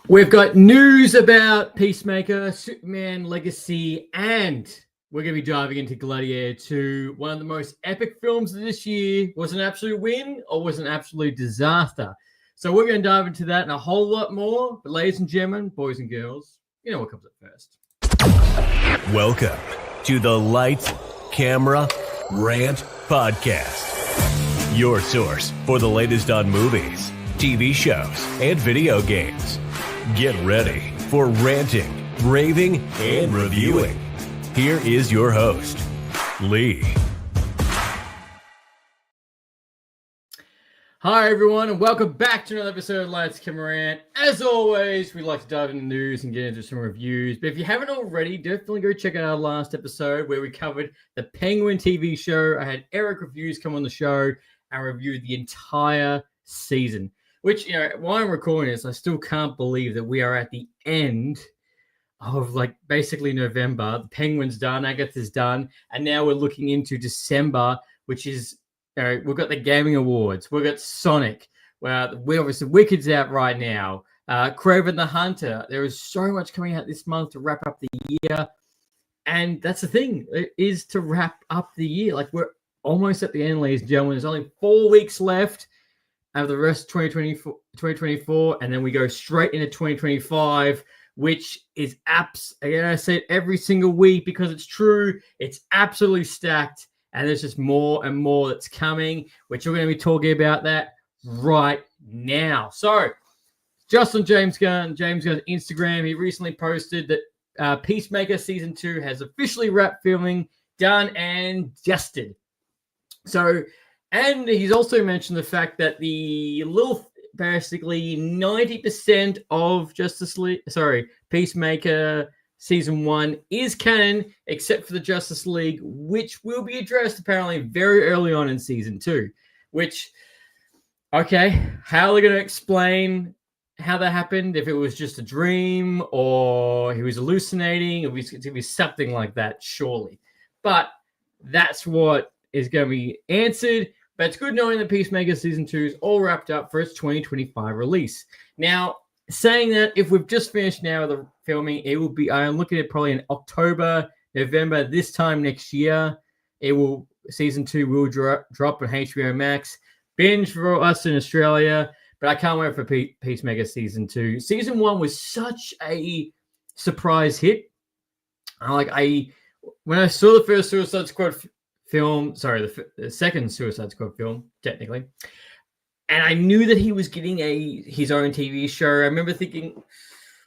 We've got news about Peacemaker, Superman Legacy, and we're going to be diving into Gladiator 2, one of the most epic films of this year. Was it an absolute win or was it an absolute disaster? So we're going to dive into that and a whole lot more. But ladies and gentlemen, boys and girls, you know what comes up first. Welcome to the Lights, Camera, Rant Podcast. Your source for the latest on movies, TV shows, and video games. Get ready for ranting, raving, and reviewing. Here is your host, Lee. Hi, everyone, and welcome back to another episode of Lights, Camera, Rant. As always, we like to dive into the news and get into some reviews. But if you haven't already, definitely go check out our last episode where we covered the Penguin TV show. I had Eric Reviews come on the show and reviewed the entire season. Which, while I'm recording this, I still can't believe that we are at the end of, basically November. The Penguin's done, Agatha's done, and now we're looking into December, which is, we've got the Gaming Awards, we've got Sonic, we obviously Wicked's out right now, Kraven the Hunter. There is so much coming out this month to wrap up the year, and that's the thing, it is to wrap up the year. We're almost at the end, ladies and gentlemen. There's only 4 weeks left of the rest of 2024, and then we go straight into 2025, which is again, I say it every single week because it's true. It's absolutely stacked, and there's just more and more that's coming, which we're going to be talking about that right now. So, just on James Gunn's Instagram, he recently posted that Peacemaker Season 2 has officially wrapped filming, done and dusted. So, and he's also mentioned the fact that basically 90% of Peacemaker Season 1 is canon, except for the Justice League, which will be addressed apparently very early on in Season 2. Which, okay, how are they going to explain how that happened? If it was just a dream, or he was hallucinating, it was something like that, surely. But that's what is going to be answered. But it's good knowing that Peacemaker Season 2 is all wrapped up for its 2025 release. Now, saying that, if we've just finished now the filming, it will be, I'm looking at probably in October, November, this time next year. Season 2 will drop on HBO Max. Binge for us in Australia, but I can't wait for Peacemaker Season 2. Season 1 was such a surprise hit. When I saw the first Suicide Squad film, the second Suicide Squad film, technically, and I knew that he was getting his own TV show. I remember thinking,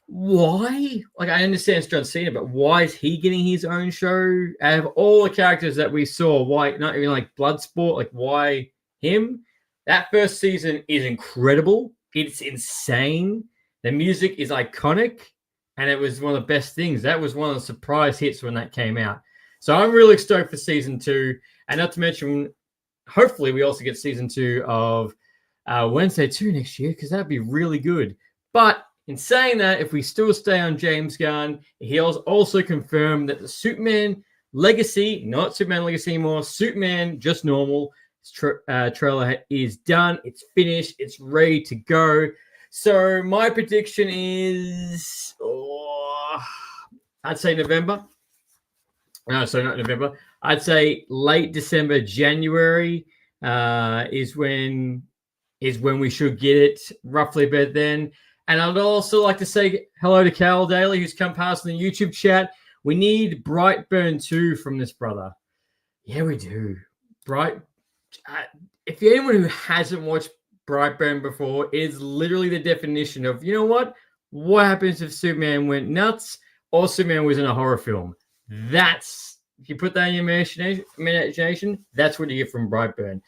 why? I understand it's John Cena, but why is he getting his own show? Out of all the characters that we saw, why not even Bloodsport? Why him? That first season is incredible. It's insane. The music is iconic, and it was one of the best things. That was one of the surprise hits when that came out. So I'm really stoked for Season 2. And not to mention, hopefully we also get Season 2 of Wednesday 2 next year, because that'd be really good. But in saying that, if we still stay on James Gunn, he has also confirmed that the Superman Legacy, not Superman Legacy anymore, Superman Just Normal trailer is done. It's finished. It's ready to go. So my prediction is, I'd say November. No, so not November. I'd say late December, January is when we should get it, roughly about then. And I'd also like to say hello to Carol Daly, who's come past in the YouTube chat. We need Brightburn 2 from this brother. Yeah, we do. If you're anyone who hasn't watched Brightburn before, it is literally the definition of, you know what? What happens if Superman went nuts or Superman was in a horror film? If you put that in your imagination, that's what you get from Brightburn.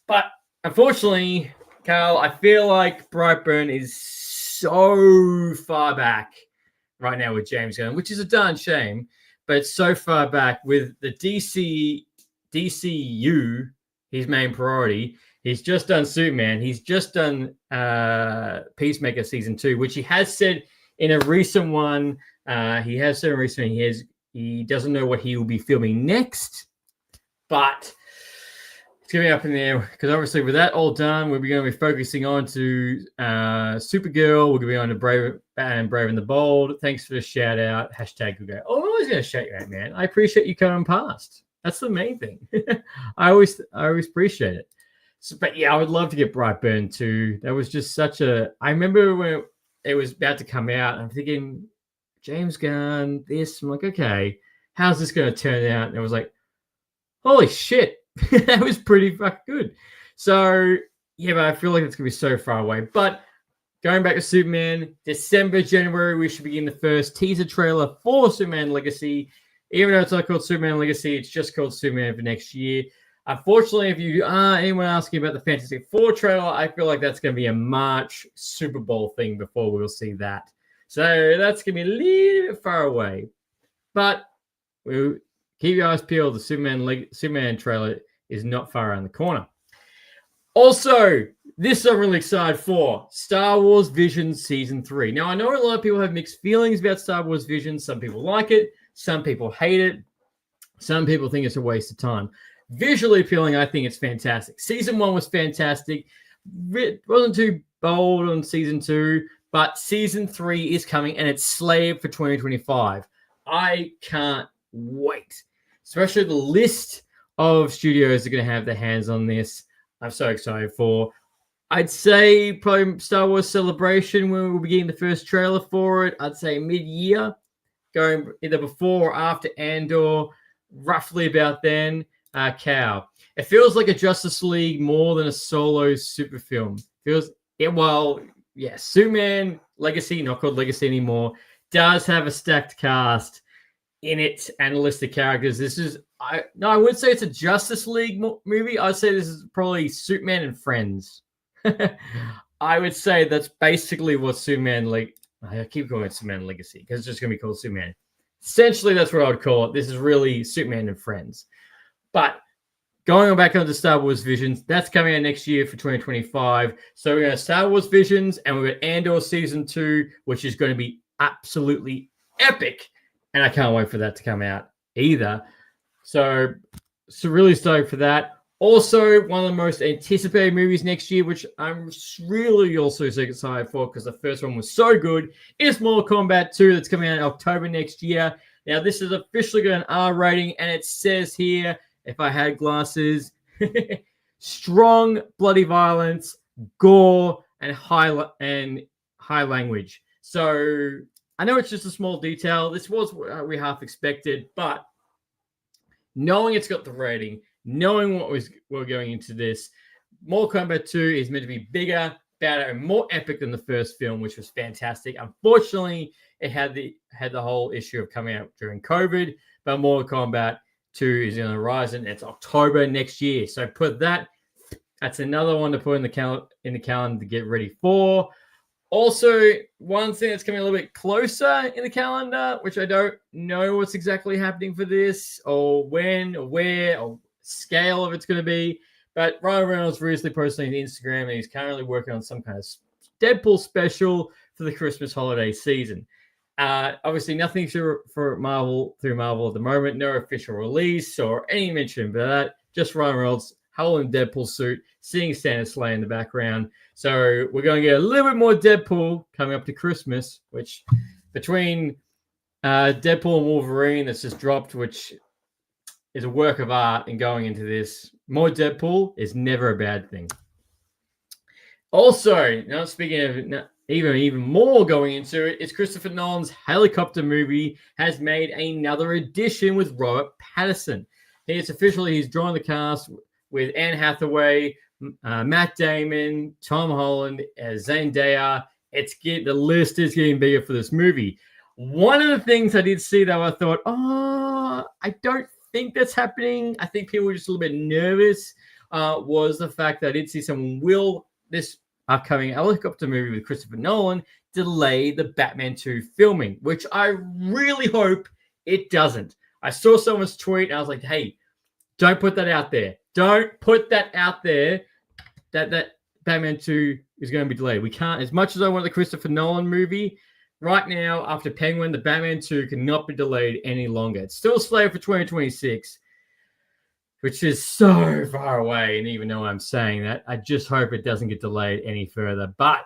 But unfortunately, Carl, I feel like Brightburn is so far back right now with James Gunn, which is a darn shame, but it's so far back with the DCU, his main priority. He's just done Superman. He's just done Peacemaker Season 2, which he has said in a recent one. He doesn't know what he will be filming next, but it's going to be up in the air because obviously with that all done, we're going to be focusing on to Supergirl. We're going to be on to Brave and the Bold. Thanks for the shout out. Hashtag good guy. Oh, I'm always going to shout you out, man. I appreciate you coming past. That's the main thing. I always appreciate it. So, but yeah, I would love to get Brightburn too. That was just such a. I remember when it was about to come out. I'm thinking, James Gunn, this. I'm like, okay, how's this going to turn out? And it was like, holy shit. That was pretty fucking good. So, yeah, but I feel like it's going to be so far away. But going back to Superman, December, January, we should begin the first teaser trailer for Superman Legacy. Even though it's not called Superman Legacy, it's just called Superman for next year. Unfortunately, if you are anyone asking about the Fantastic Four trailer, I feel like that's going to be a March Super Bowl thing before we'll see that. So that's going to be a little bit far away. But we'll keep your eyes peeled. The Superman trailer is not far around the corner. Also, this I'm really excited for. Star Wars Visions Season 3. Now, I know a lot of people have mixed feelings about Star Wars Visions. Some people like it. Some people hate it. Some people think it's a waste of time. Visually appealing, I think it's fantastic. Season 1 was fantastic. It wasn't too bold on Season 2, but Season 3 is coming, and it's slated for 2025. I can't wait. Especially the list of studios that are going to have their hands on this. I'm so excited for. I'd say probably Star Wars Celebration when we'll be getting the first trailer for it. I'd say mid-year, going either before or after Andor, roughly about then. Cow. It feels like a Justice League more than a solo super film. Superman Legacy, not called Legacy anymore, does have a stacked cast in it and a list of characters. This is, I would say it's a Justice League movie. I'd say this is probably Superman and Friends. I would say that's basically what Superman I keep calling it Superman Legacy because it's just going to be called Superman. Essentially, that's what I would call it. This is really Superman and Friends. But going back onto Star Wars Visions, that's coming out next year for 2025. So we have Star Wars Visions, and we've got Andor Season 2, which is going to be absolutely epic. And I can't wait for that to come out either. So really stoked for that. Also, one of the most anticipated movies next year, which I'm really also so excited for because the first one was so good, is Mortal Kombat 2 that's coming out in October next year. Now, this is officially got an R rating, and it says here, if I had glasses, strong bloody violence, gore, and high language. So I know it's just a small detail. This was what we half expected, but knowing it's got the rating, knowing we're going into this, Mortal Kombat 2 is meant to be bigger, better, and more epic than the first film, which was fantastic. Unfortunately, it had the whole issue of coming out during COVID, but Mortal Kombat 2 is on the horizon. It's October next year. So that's another one to put in the calendar to get ready for. Also, one thing that's coming a little bit closer in the calendar, which I don't know what's exactly happening for this, or when, or where, or scale of it's going to be. But Ryan Reynolds recently posted on Instagram, and he's currently working on some kind of Deadpool special for the Christmas holiday season. Obviously, nothing for Marvel through Marvel at the moment. No official release or any mention of that. Just Ryan Reynolds, whole in Deadpool suit, seeing Santa sleigh in the background. So we're going to get a little bit more Deadpool coming up to Christmas, which between Deadpool and Wolverine that's just dropped, which is a work of art, and going into this, more Deadpool is never a bad thing. Also, now speaking of even more going into it, it's Christopher Nolan's Helicopter movie has made another edition with Robert Pattinson. He's joined the cast with Anne Hathaway, Matt Damon, Tom Holland, Zendaya. The list is getting bigger for this movie. One of the things I did see, though, I thought, I don't think that's happening. I think people were just a little bit nervous, was the fact that I did see someone this upcoming Helicopter movie with Christopher Nolan delay the Batman 2 filming, which I really hope it doesn't. I saw someone's tweet and I was like, hey, don't put that out there. Don't put that out there that Batman 2 is going to be delayed. We can't, as much as I want the Christopher Nolan movie, right now, after Penguin, the Batman 2 cannot be delayed any longer. It's still slated for 2026. which is so far away. And even though I'm saying that, I just hope it doesn't get delayed any further. But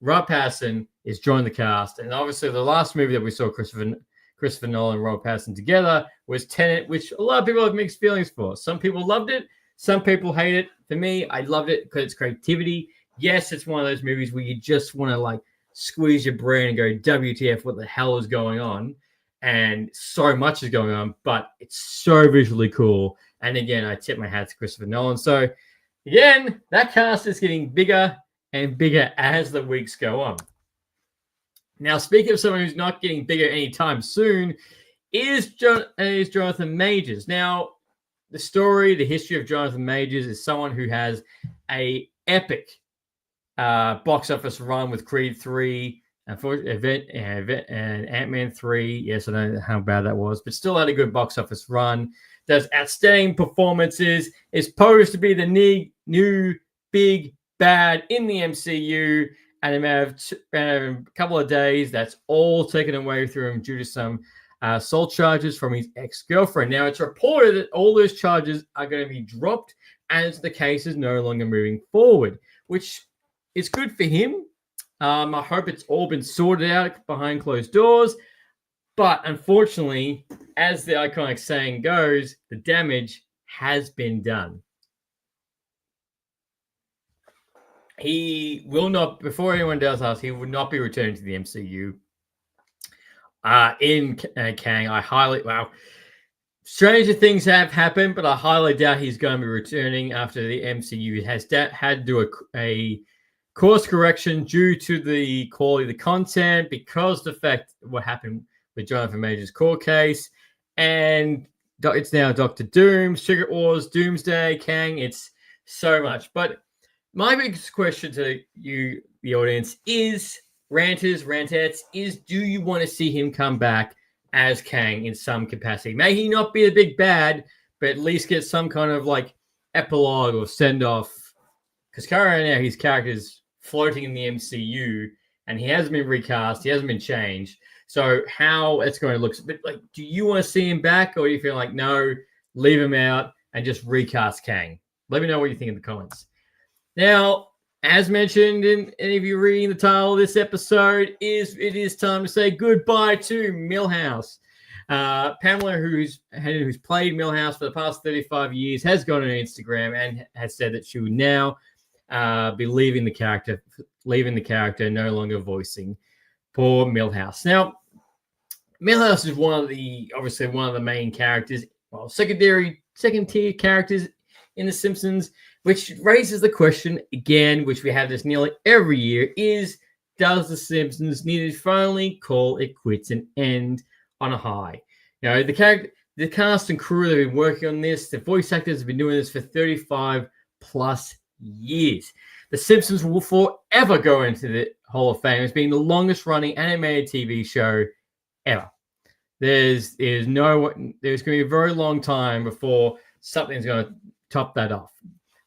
Rob Pattinson is joining the cast. And obviously the last movie that we saw Christopher Nolan and Rob Pattinson together was Tenet, which a lot of people have mixed feelings for. Some people loved it. Some people hate it. For me, I loved it because it's creativity. Yes, it's one of those movies where you just want to like squeeze your brain and go, WTF, what the hell is going on? And so much is going on, but it's so visually cool. And again, I tip my hat to Christopher Nolan. So again, that cast is getting bigger and bigger as the weeks go on. Now, speaking of someone who's not getting bigger anytime soon, is Jonathan Majors. Now, the history of Jonathan Majors is someone who has a epic box office run with Creed 3 and Ant-Man 3. Yes, I don't know how bad that was, but still had a good box office run. Does outstanding performances, is posed to be the new big bad in the MCU, and a matter of a couple of days, that's all taken away from him due to some assault charges from his ex-girlfriend. Now, it's reported that all those charges are going to be dropped as the case is no longer moving forward, which is good for him. I hope it's all been sorted out behind closed doors. But unfortunately, as the iconic saying goes, the damage has been done. He will not, before anyone does ask, he would not be returning to the MCU. In Kang, stranger things have happened, but I highly doubt he's going to be returning after the MCU has had to do a course correction due to the quality of the content, because the fact what happened with Jonathan Majors' court case, and it's now Doctor Doom, Secret Wars, Doomsday, Kang. It's so much. But my biggest question to you, the audience, is rantettes, is do you want to see him come back as Kang in some capacity? May he not be a big bad, but at least get some kind of like epilogue or send off. Because currently now his character is floating in the MCU and he hasn't been recast, he hasn't been changed. So how it's going to look, but like, do you want to see him back, or do you feel like no, leave him out and just recast Kang? Let me know what you think in the comments. Now, as mentioned in any of you reading the title of this episode, it is time to say goodbye to Millhouse. Pamela, who's played Millhouse for the past 35 years, has gone on Instagram and has said that she would now be leaving the character, no longer voicing poor Millhouse. Now, Millhouse is obviously one of the main characters, well, second tier characters in The Simpsons, which raises the question again, which we have this nearly every year, is does The Simpsons need to finally call it quits and end on a high? You know, the cast and crew that have been working on this, the voice actors have been doing this for 35 plus years. The Simpsons will forever go into the Hall of Fame as being the longest running animated TV show ever. There's going to be a very long time before something's going to top that off.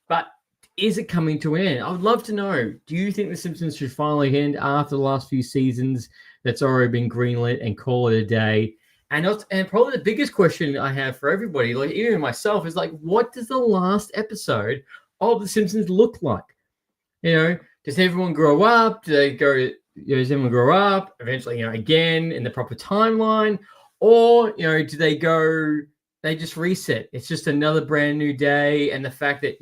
But is it coming to an end? I would love to know. Do you think The Simpsons should finally end after the last few seasons that's already been greenlit and call it a day? And probably the biggest question I have for everybody, like even myself, is like, what does the last episode of The Simpsons look like? You know, does everyone grow up? Does everyone grow up eventually, again in the proper timeline? Or, do they just reset? It's just another brand new day. And the fact that,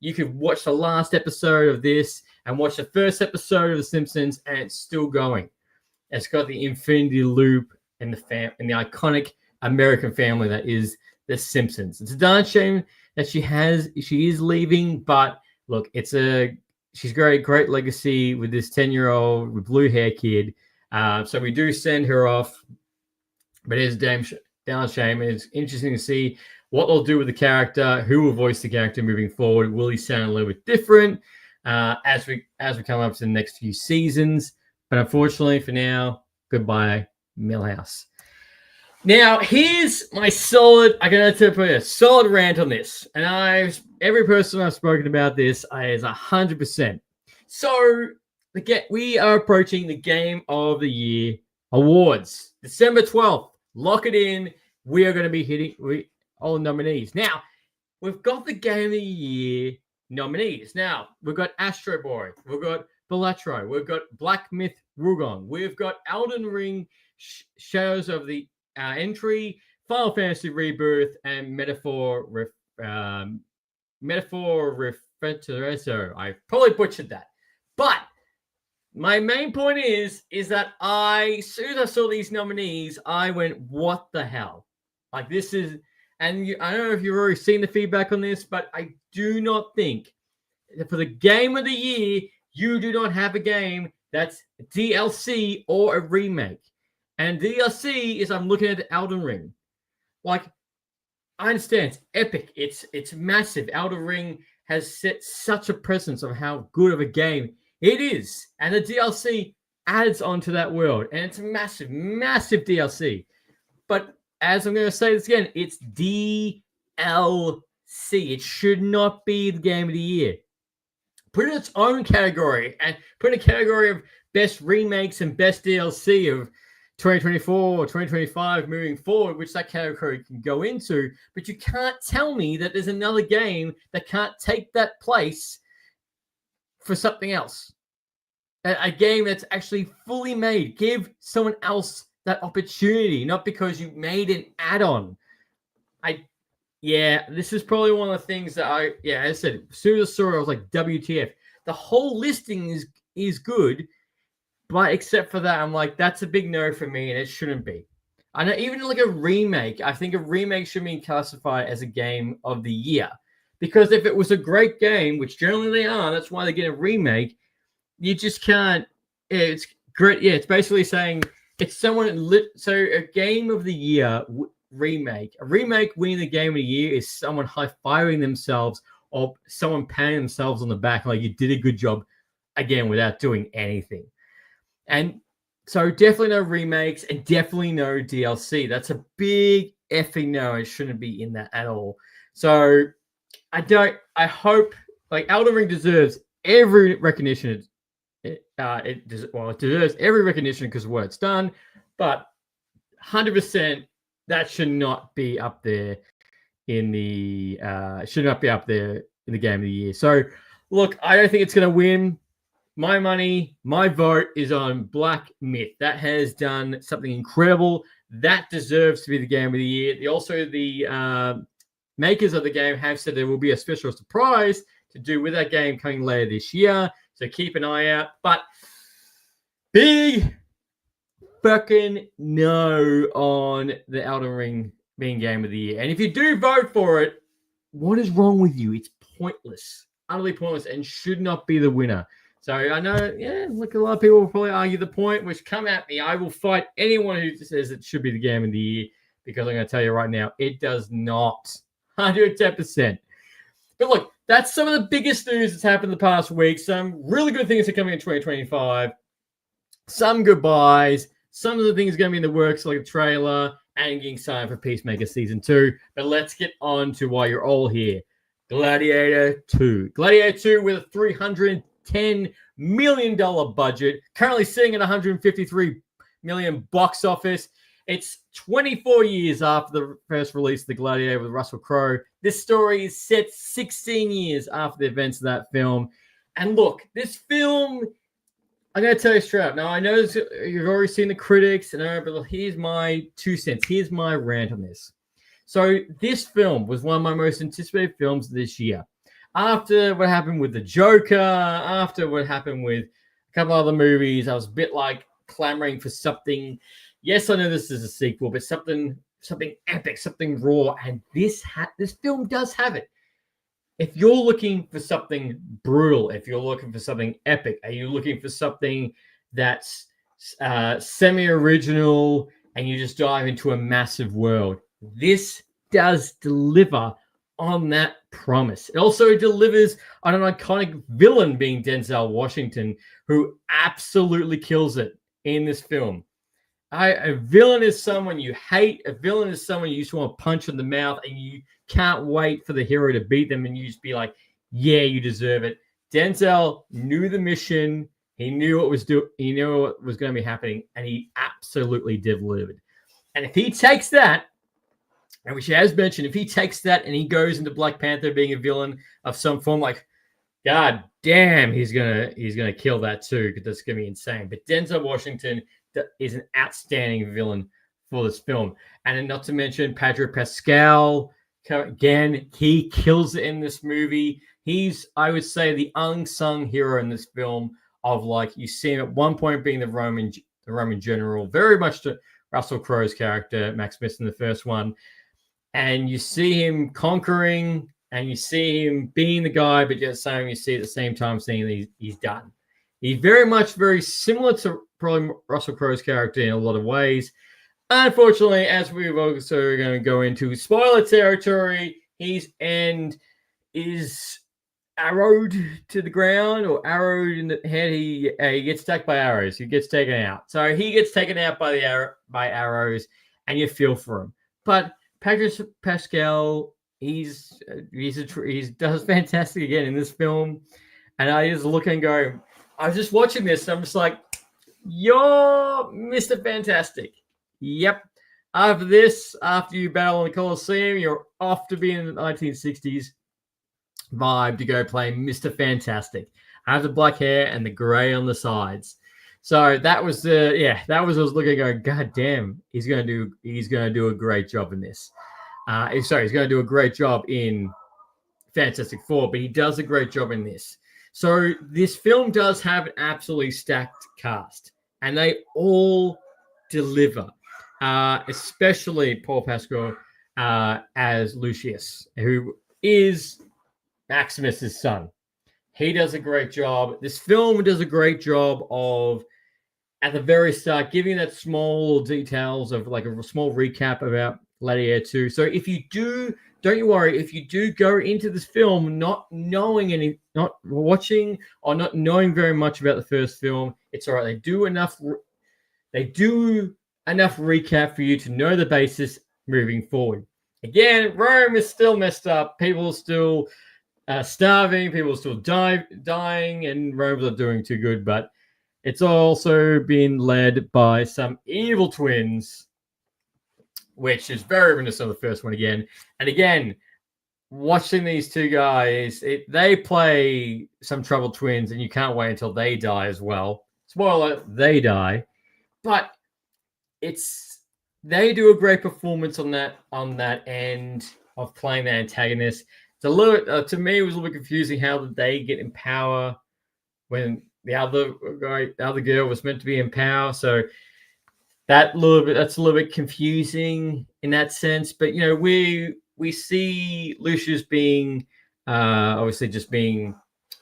you could watch the last episode of this and watch the first episode of The Simpsons and it's still going. It's got the infinity loop and the iconic American family that is The Simpsons. It's a darn shame that she is leaving, but look, she's got a great legacy with this 10-year-old with blue hair kid. So we do send her off, but it is damn shame. It's interesting to see what they'll do with the character, who will voice the character moving forward. Will he sound a little bit different as we come up to the next few seasons? But unfortunately, for now, goodbye, Millhouse. Now, here's my I'm going to put a solid rant on this. And every person I've spoken about this is 100%. So, we are approaching the Game of the Year awards. December 12th. Lock it in. We are going to be hitting all the nominees. Now, we've got the Game of the Year nominees. Now, we've got Astro Boy, we've got Balatro, we've got Black Myth Wugon, we've got Elden Ring, Shadows of the Entry, Final Fantasy Rebirth, and Metaphor Refrigerator. I probably butchered that. But my main point is that as soon as I saw these nominees, I went, what the hell? Like, this is, and I don't know if you've already seen the feedback on this, but I do not think that for the Game of the Year, you do not have a game that's DLC or a remake. And DLC is, I'm looking at Elden Ring. Like, I understand it's epic. It's massive. Elden Ring has set such a presence of how good of a game it is. And the DLC adds onto that world. And it's massive, massive DLC. But as I'm going to say this again, it's DLC. It should not be the Game of the Year. Put it in its own category and put in a category of best remakes and best DLC of 2024 or 2025 moving forward, which that category can go into. But you can't tell me that there's another game that can't take that place for something else. A game that's actually fully made. Give someone else that opportunity, not because you made an add-on. This is probably one of the things that as I said, as soon as I saw it, I was like, WTF. The whole listing is good, but except for that, I'm like, that's a big no for me, and it shouldn't be. I know, even like a remake, I think a remake should be classified as a game of the year. Because if it was a great game, which generally they are, that's why they get a remake, you just can't. It's great. Yeah, it's basically saying it's someone so a game of the year remake. A remake winning the game of the year is someone high-fiving themselves or someone patting themselves on the back like you did a good job, again, without doing anything. And so definitely no remakes and definitely no DLC. That's a big effing no. It shouldn't be in that at all. So I hope, like, Elden Ring deserves every recognition. It deserves every recognition because of what it's done, but 100% that should not be up there in the Game of the Year. So, look, I don't think it's going to win. My money, my vote is on Black Myth. That has done something incredible. That deserves to be the Game of the Year. The makers of the game have said there will be a special surprise to do with that game coming later this year. So keep an eye out. But big fucking no on the Elden Ring being Game of the Year. And if you do vote for it, what is wrong with you? It's pointless. Utterly pointless and should not be the winner. So I know, look, a lot of people will probably argue the point, which come at me. I will fight anyone who says it should be the Game of the Year because I'm going to tell you right now, it does not. 110%. But look, that's some of the biggest news that's happened the past week. Some really good things are coming in 2025. Some goodbyes. Some of the things are going to be in the works, like a trailer and getting signed for Peacemaker Season 2. But let's get on to why you're all here. Gladiator 2. Gladiator 2 with a $310 million budget. Currently sitting at $153 million box office. It's 24 years after the first release of The Gladiator with Russell Crowe. This story is set 16 years after the events of that film. And look, this film, I'm going to tell you straight up. Now, I know you've already seen the critics, but here's my 2 cents. Here's my rant on this. So this film was one of my most anticipated films this year. After what happened with The Joker, after what happened with a couple other movies, I was a bit like clamoring for something. Yes, I know this is a sequel, but something epic, something raw, and this film does have it. If you're looking for something brutal, if you're looking for something epic, are you looking for something that's semi-original and you just dive into a massive world? This does deliver on that promise. It also delivers on an iconic villain being Denzel Washington, who absolutely kills it in this film. A villain is someone you hate. A villain is someone you just want to punch in the mouth and you can't wait for the hero to beat them and you just be like, yeah, you deserve it. Denzel knew the mission. He knew what was going to be happening, and he absolutely delivered. And if he takes that And which, as mentioned, if he takes that and he goes into Black Panther being a villain of some form, like, God damn, he's gonna kill that too, because that's gonna be insane. But Denzel Washington is an outstanding villain for this film, and not to mention Pedro Pascal. Again, he kills it in this movie. He's, I would say, the unsung hero in this film. Of, like, you see him at one point being the Roman general, very much to Russell Crowe's character, Max Smith, in the first one, and you see him conquering, and you see him being the guy, but just saying, you see at the same time seeing he's done. He's very similar to probably Russell Crowe's character in a lot of ways. Unfortunately, as we've also going to go into spoiler territory, his end is arrowed to the ground, or arrowed in the head. He gets attacked by arrows. He gets taken out. So he gets taken out by arrows, and you feel for him. But Pedro Pascal, he does fantastic again in this film. And I just look and go, I was just watching this, and I'm just like, you're Mr. Fantastic. Yep. After you battle in the Coliseum, you're off to be in the 1960s vibe to go play Mr. Fantastic. I have the black hair and the gray on the sides. So that was I was looking going, God damn, he's gonna do a great job in this. He's gonna do a great job in Fantastic Four, but he does a great job in this. So this film does have an absolutely stacked cast, and they all deliver. Especially Paul Pascal as Lucius, who is Maximus's son. He does a great job. This film does a great job of, at the very start, giving that small details of, like, a small recap about Gladiator 2. So if you do, don't you worry, if you do go into this film not watching or not knowing very much about the first film, it's all right. They do enough recap for you to know the basis moving forward. Again, Rome is still messed up. People are still starving. People are still dying, and Rome's not doing too good. But it's also been led by some evil twins, which is very reminiscent of the first one again. And again, watching these two guys, they play some troubled twins, and you can't wait until they die as well. Spoiler, they die. But they do a great performance on that end of playing the antagonist. It's a little to me, it was a little bit confusing how did they get in power when the other girl was meant to be in power. So that's a little bit confusing in that sense. But we see Lucius being obviously just being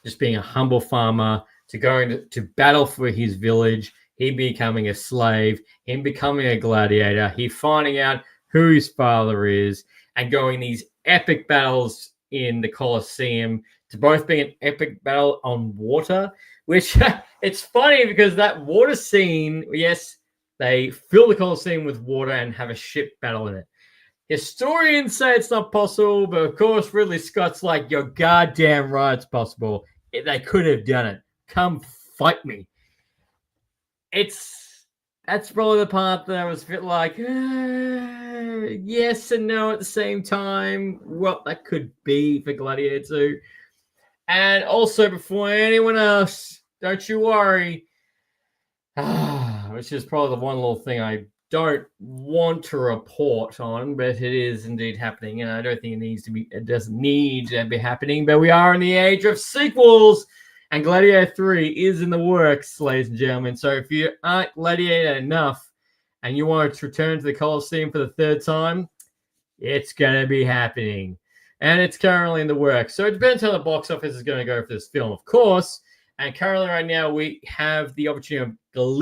a humble farmer to going to battle for his village. He becoming a slave, him becoming a gladiator, he finding out who his father is, and going these epic battles in the Colosseum, to both being an epic battle on water, which it's funny because that water scene, yes, they fill the Colosseum with water and have a ship battle in it. Historians say it's not possible, but of course Ridley Scott's like, you're goddamn right it's possible. They could have done it. Come fight me. That's probably the part that I was a bit like, yes and no at the same time. What that could be for Gladiator 2. And also, before anyone else, don't you worry, which is probably the one little thing I don't want to report on, but it is indeed happening, and I don't think it doesn't need to be happening, but we are in the age of sequels. And Gladiator 3 is in the works, ladies and gentlemen. So if you aren't Gladiator enough and you want to return to the Colosseum for the third time, it's going to be happening. And it's currently in the works. So it depends how the box office is going to go for this film, of course. And currently right now we have the opportunity of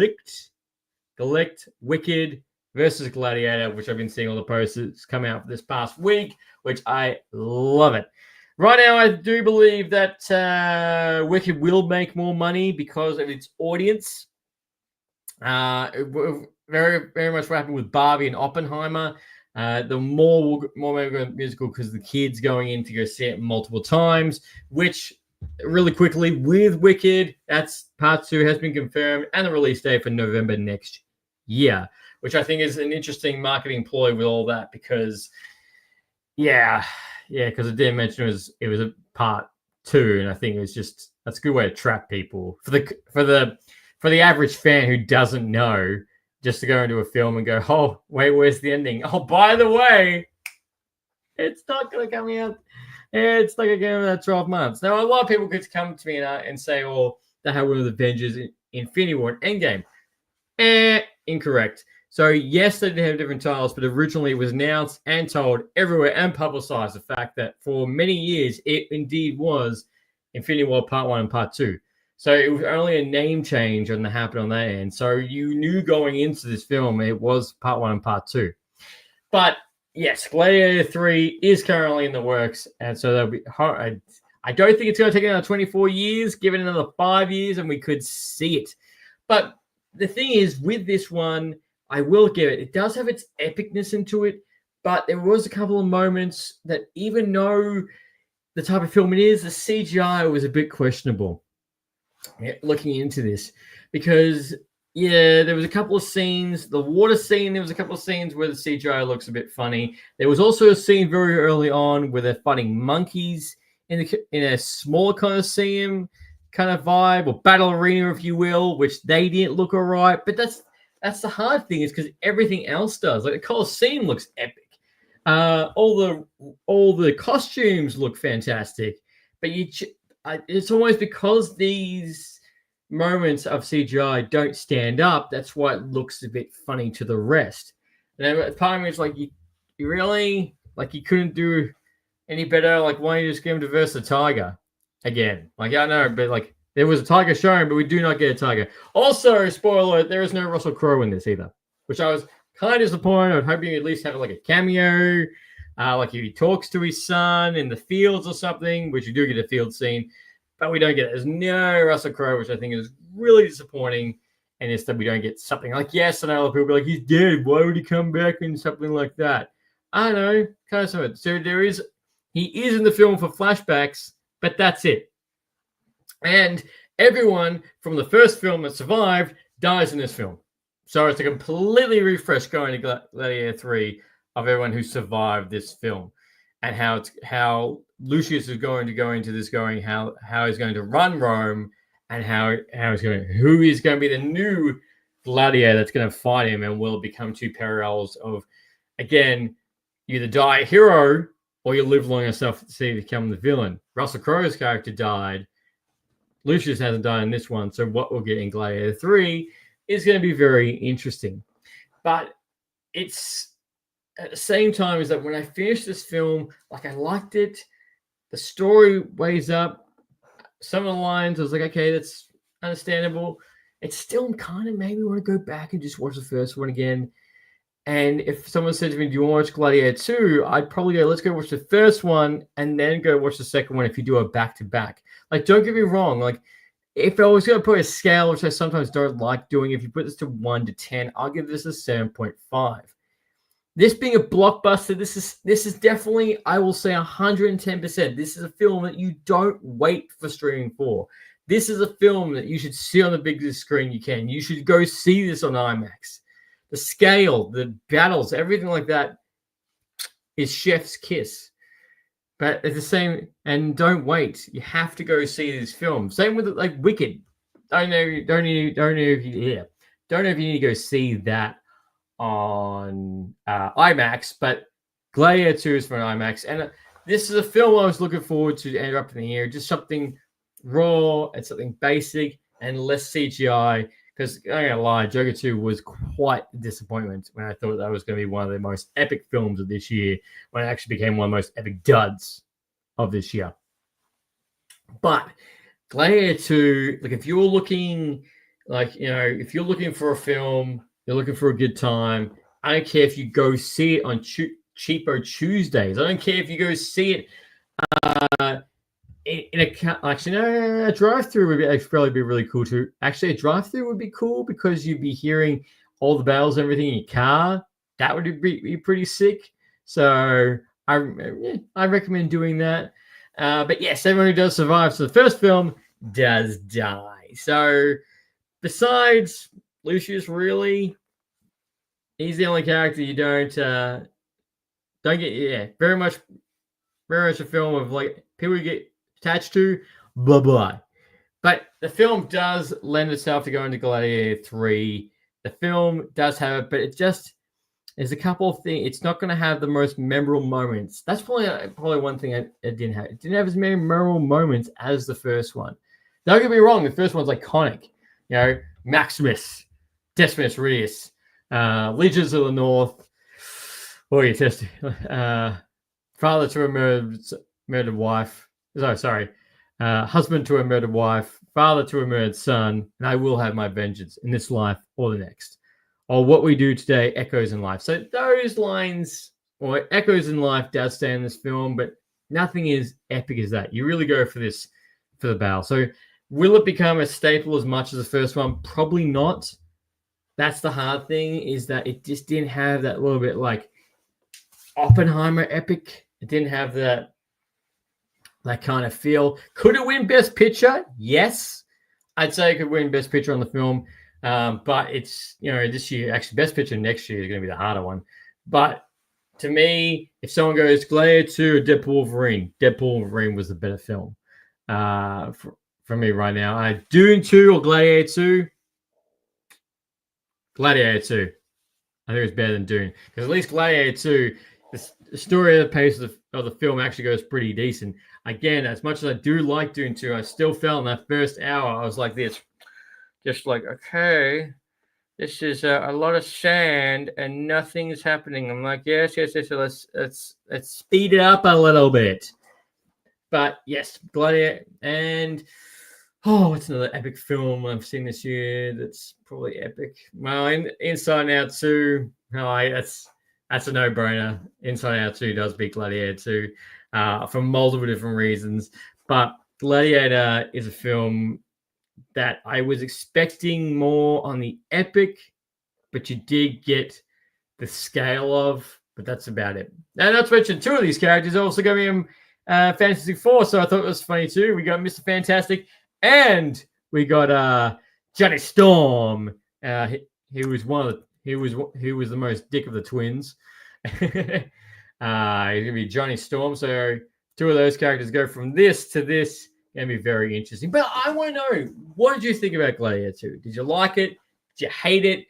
Wicked versus Gladiator, which I've been seeing all the posters come out this past week, which I love it. Right now, I do believe that Wicked will make more money because of its audience. Very, very much what happened with Barbie and Oppenheimer. The more musical because the kids going in to go see it multiple times, which really quickly with Wicked, that's part 2 has been confirmed, and the release date for November next year, which I think is an interesting marketing ploy with all that, because Yeah, because it didn't mention it was a part 2, and I think it was just that's a good way to trap people for the average fan who doesn't know, just to go into a film and go, oh wait, where's the ending? Oh, by the way, it's not going to come out. It's not going to come out 12 months. Now, a lot of people could come to me and say, "Oh, they had one of the Avengers in Infinity War and Endgame." Incorrect. So yes, they did have different titles, but originally it was announced and told everywhere and publicized the fact that for many years it indeed was Infinity War Part 1 and Part 2. So it was only a name change that happened on that end. So you knew going into this film it was Part 1 and Part 2. But yes, Gladiator 3 is currently in the works, and so that'll be hard. I don't think it's going to take another 24 years. Give it another 5 years, and we could see it. But the thing is, with this one, I will give it. It does have its epicness into it, but there was a couple of moments that, even though the type of film it is, the CGI was a bit questionable. Looking into this, because there was a couple of scenes. The water scene, there was a couple of scenes where the CGI looks a bit funny. There was also a scene very early on where they're fighting monkeys in a smaller Colosseum kind of vibe, or battle arena, if you will, which they didn't look all right. But that's the hard thing, is because everything else does. Like the Colosseum looks epic. All the costumes look fantastic, but it's almost because these moments of CGI don't stand up. That's why it looks a bit funny to the rest. And part of me is like, you really, like, you couldn't do any better. Like, why don't you just get him to verse the tiger again? Like, I know, but like, there was a tiger shown, but we do not get a tiger. Also, spoiler, there is no Russell Crowe in this either, which I was kind of disappointed. I was hoping he'd at least have like a cameo, like if he talks to his son in the fields or something, which you do get a field scene, but we don't get it. There's no Russell Crowe, which I think is really disappointing. And it's that we don't get something like, yes, and other people be like, he's dead. Why would he come back and something like that? I don't know, kind of something. So he is in the film for flashbacks, but that's it. And everyone from the first film that survived dies in this film. So it's a completely refresh going to Gladiator 3 of everyone who survived this film, and how Lucius is going to go into this, how he's going to run Rome, and who is going to be the new gladiator that's going to fight him, and will become two parallels of, again, you either die a hero or you live long enough to see become the villain. Russell Crowe's character died. Lucius hasn't died in this one, so what we'll get in Gladiator 3 is going to be very interesting. But it's at the same time is that when I finished this film, like, I liked it. The story weighs up. Some of the lines, I was like, okay, that's understandable. It still kind of made me want to go back and just watch the first one again. And if someone said to me, do you want to watch Gladiator 2? I'd probably go, let's go watch the first one and then go watch the second one if you do a back-to-back. Like, don't get me wrong. Like, if I was going to put a scale, which I sometimes don't like doing, if you put this to 1 to 10, I'll give this a 7.5. This being a blockbuster, this is definitely, I will say 110%. This is a film that you don't wait for streaming for. This is a film that you should see on the biggest screen you can. You should go see this on IMAX. The scale, the battles, everything like that is chef's kiss. But it's the same, and don't wait. You have to go see this film. Same with like Wicked. Don't know if you need to go see that on IMAX, but Gladiator 2 is for an IMAX, and this is a film I was looking forward to end up in the year. Just something raw and something basic and less CGI. Because I'm not gonna lie, Joker 2 was quite a disappointment when I thought that was going to be one of the most epic films of this year, when it actually became one of the most epic duds of this year. But Gladiator 2, like, if you're looking, like, you know, if you're looking for a film, you're looking for a good time, I don't care if you go see it on Cheapo Tuesdays. I don't care if you go see it in a drive-through would probably be really cool too. Actually, a drive-through would be cool because you'd be hearing all the bells and everything in your car. That would be pretty sick. So I recommend doing that. But yes, everyone who does survive to the first film does die. So besides Lucius, really, he's the only character you don't very much a film of like people you get attached to. Blah blah. But the film does lend itself to going to Gladiator 3. The film does have it, but it just there's a couple of things. It's not going to have the most memorable moments. That's probably one thing it didn't have. It didn't have as many memorable moments as the first one. Don't get me wrong. The first one's iconic. You know, Maximus, Decimus Regius, Legions of the North. Oh, you tested. Father to a murdered wife. Sorry. Husband to a murdered wife, father to a murdered son, and I will have my vengeance in this life or the next. Or what we do today echoes in life. So those lines, or echoes in life, does stay in this film, but nothing is epic as that. You really go for the battle. So will it become a staple as much as the first one? Probably not. That's the hard thing, is that it just didn't have that little bit like Oppenheimer epic. It didn't have that kind of feel. Could it win Best Picture? Yes. I'd say it could win Best Picture on the film. But it's, this year, actually, Best Picture next year is going to be the harder one. But to me, if someone goes Gladiator 2 or Deadpool Wolverine was the better film for me right now. Dune 2 or Gladiator 2? Gladiator 2. I think it's better than Dune. Because at least Gladiator 2, the story of the pace of the film actually goes pretty decent. Again, as much as I do like Dune 2, I still felt in that first hour, I was like this. Just like, okay, this is a lot of sand and nothing's happening. I'm like, yes. Let's speed it up a little bit. But yes, Gladiator and what's another epic film I've seen this year that's probably epic? Well, Inside Out 2. That's a no-brainer. Inside Out 2 does beat Gladiator 2 for multiple different reasons. But Gladiator is a film that I was expecting more on the epic, but you did get the scale of, but that's about it. And not to mention, two of these characters are also going to be in Fantasy 4, so I thought it was funny too. We got Mr. Fantastic, and we got Johnny Storm. He was the most dick of the twins. He's gonna be Johnny Storm. So two of those characters go from this to this. Gonna be very interesting. But I want to know, what did you think about Gladiator 2? Did you like it? Did you hate it?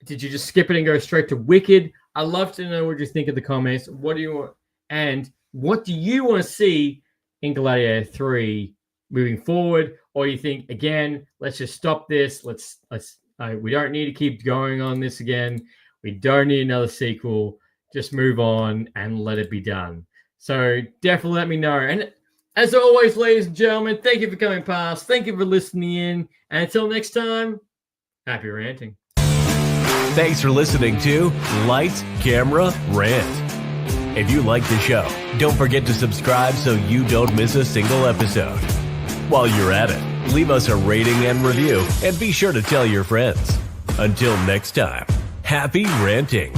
Did you just skip it and go straight to Wicked? I'd love to know what you think in the comments. What do you want? And what do you want to see in Gladiator 3 moving forward? Or you think, again, let's just stop this. We don't need to keep going on this again. We don't need another sequel. Just move on and let it be done. So definitely let me know. And as always, ladies and gentlemen, thank you for coming past. Thank you for listening in. And until next time, happy ranting. Thanks for listening to Lights, Camera, Rant. If you like the show, don't forget to subscribe so you don't miss a single episode. While you're at it, leave us a rating and review, and be sure to tell your friends. Until next time, happy ranting.